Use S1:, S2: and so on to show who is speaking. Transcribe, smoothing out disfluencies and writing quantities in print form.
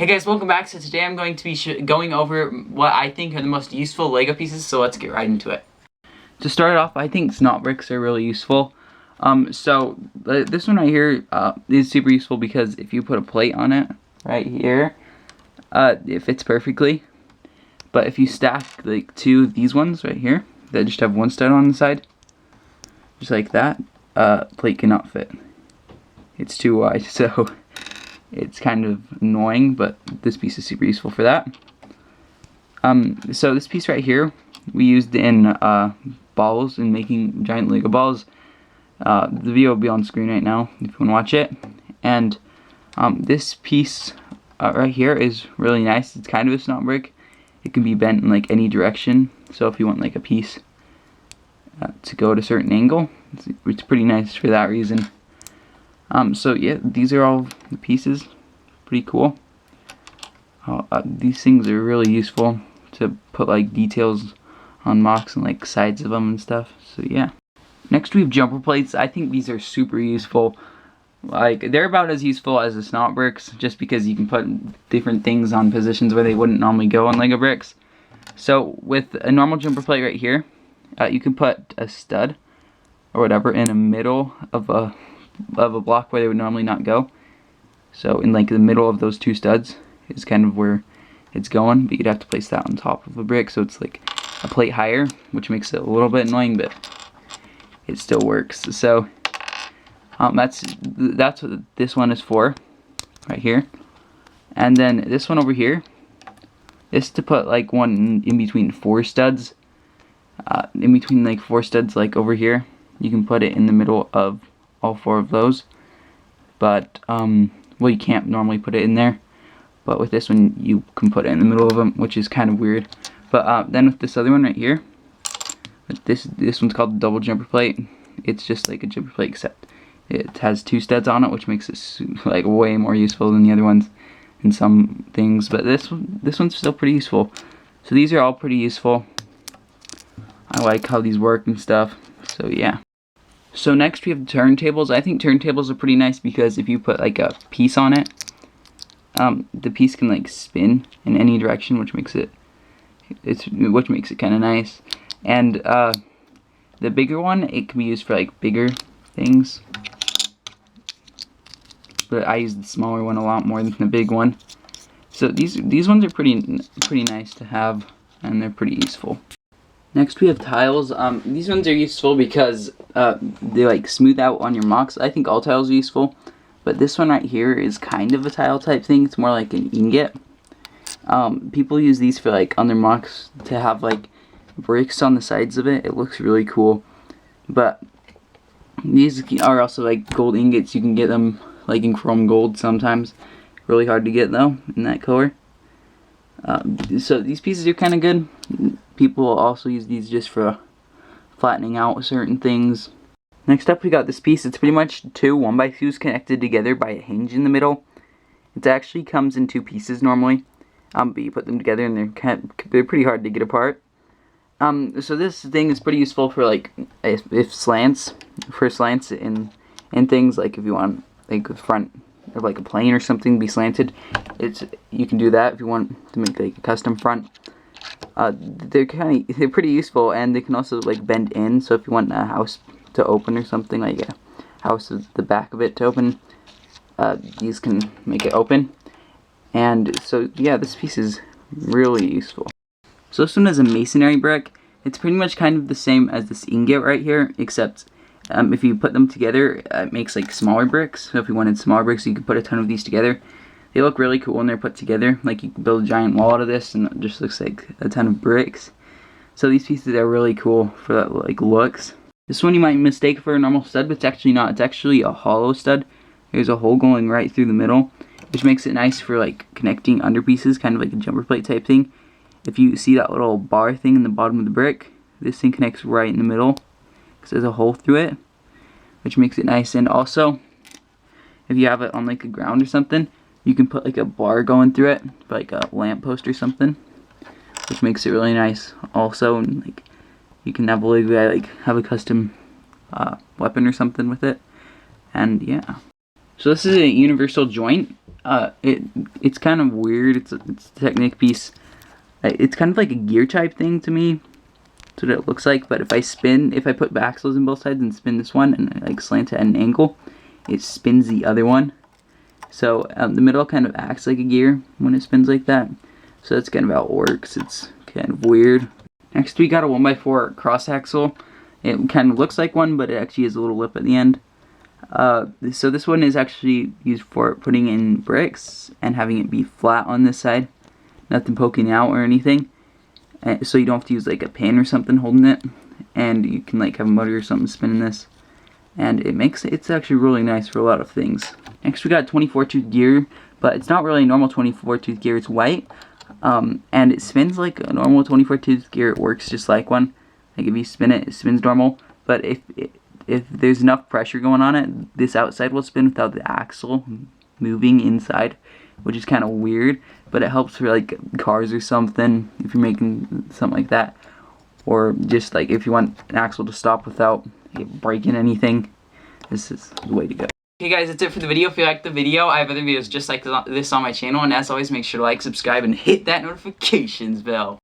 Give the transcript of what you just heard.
S1: Hey guys, welcome back. So today I'm going to be going over what I think are the most useful Lego pieces, so let's get right into it. To start off, I think snot bricks are really useful. This one right here is super useful because if you put a plate on it right here, it fits perfectly. But if you stack like two of these ones right here that just have one stud on the side, just like that, plate cannot fit. It's too wide, so it's kind of annoying, but this piece is super useful for that. So this piece right here, we used in balls and making giant Lego balls. The video will be on screen right now if you want to watch it. And this piece right here is really nice. It's kind of a snot brick. It can be bent in like any direction. So if you want like a piece to go at a certain angle, it's pretty nice for that reason. So yeah, these are all the pieces. Pretty cool. These things are really useful to put like details on mocks and like sides of them and stuff. So yeah. Next we have jumper plates. I think these are super useful. Like they're about as useful as the snot bricks, just because you can put different things on positions where they wouldn't normally go on Lego bricks. So with a normal jumper plate right here, you can put a stud or whatever in the middle of a block where they would normally not go. So in like the middle of those two studs is kind of where it's going, but you'd have to place that on top of a brick, so it's like a plate higher, which makes it a little bit annoying, but it still works. So that's what this one is for, right here. And then this one over here is to put like one in between four studs. In between like four studs, like over here, you can put it in the middle of all four of those, but well, you can't normally put it in there, but with this one you can put it in the middle of them, which is kind of weird. But then with this other one right here, this one's called the double jumper plate. It's just like a jumper plate, except it has two studs on it, which makes it like way more useful than the other ones in some things. But this one's still pretty useful. So these are all pretty useful. I like how these work and stuff. So yeah. So next we have turntables. I think turntables are pretty nice because if you put like a piece on it, the piece can like spin in any direction, which makes it kind of nice. And the bigger one, it can be used for like bigger things, but I use the smaller one a lot more than the big one. So these ones are pretty nice to have, and they're pretty useful. Next we have tiles. These ones are useful because they like smooth out on your mocks. I think all tiles are useful, but this one right here is kind of a tile type thing. It's more like an ingot. People use these for like on their mocks to have like bricks on the sides of it. It looks really cool. But these are also like gold ingots. You can get them like in chrome gold sometimes. Really hard to get though in that color. So these pieces are kind of good. People also use these just for flattening out certain things. Next up we got this piece. It's pretty much two 1x2s connected together by a hinge in the middle. It actually comes in two pieces normally, but you put them together and they're pretty hard to get apart. So this thing is pretty useful for like if slants in things, like if you want like the front of like a plane or something be slanted, you can do that if you want to make like a custom front. They're pretty useful, and they can also like bend in, so if you want a house to open or something, like a house with the back of it to open, these can make it open. And so yeah, this piece is really useful. So this one is a masonry brick. It's pretty much kind of the same as this ingot right here, except if you put them together, it makes like smaller bricks. So if you wanted smaller bricks, you could put a ton of these together. They look really cool when they're put together. Like you can build a giant wall out of this and it just looks like a ton of bricks. So these pieces are really cool for that like looks. This one you might mistake for a normal stud, but it's actually not. It's actually a hollow stud. There's a hole going right through the middle, which makes it nice for like connecting under pieces, kind of like a jumper plate type thing. If you see that little bar thing in the bottom of the brick, this thing connects right in the middle because there's a hole through it, which makes it nice. And also, if you have it on like the ground or something, you can put like a bar going through it, like a lamp post or something, which makes it really nice also. And like you can have a custom weapon or something with it. And yeah, so this is a universal joint. It's kind of weird. It's a Technic piece. It's kind of like a gear type thing to me. That's what it looks like. But if I put axles in both sides and spin this one and like slant it at an angle, it spins the other one. So the middle kind of acts like a gear when it spins like that. So that's kind of how it works. It's kind of weird. Next we got a 1x4 cross axle. It kind of looks like one, but it actually has a little lip at the end. So this one is actually used for putting in bricks and having it be flat on this side. Nothing poking out or anything. So you don't have to use like a pin or something holding it. And you can like have a motor or something spinning this. And it's actually really nice for a lot of things. Next we got 24 tooth gear, but it's not really a normal 24 tooth gear, it's white. And it spins like a normal 24 tooth gear. It works just like one. Like if you spin it, it spins normal. But if there's enough pressure going on it, this outside will spin without the axle moving inside, which is kind of weird. But it helps for like cars or something, if you're making something like that. Or just like if you want an axle to stop without breaking anything, this is the way to go. Okay guys, that's it for the video. If you liked the video, I have other videos just like this on my channel. And as always, make sure to like, subscribe, and hit that notifications bell.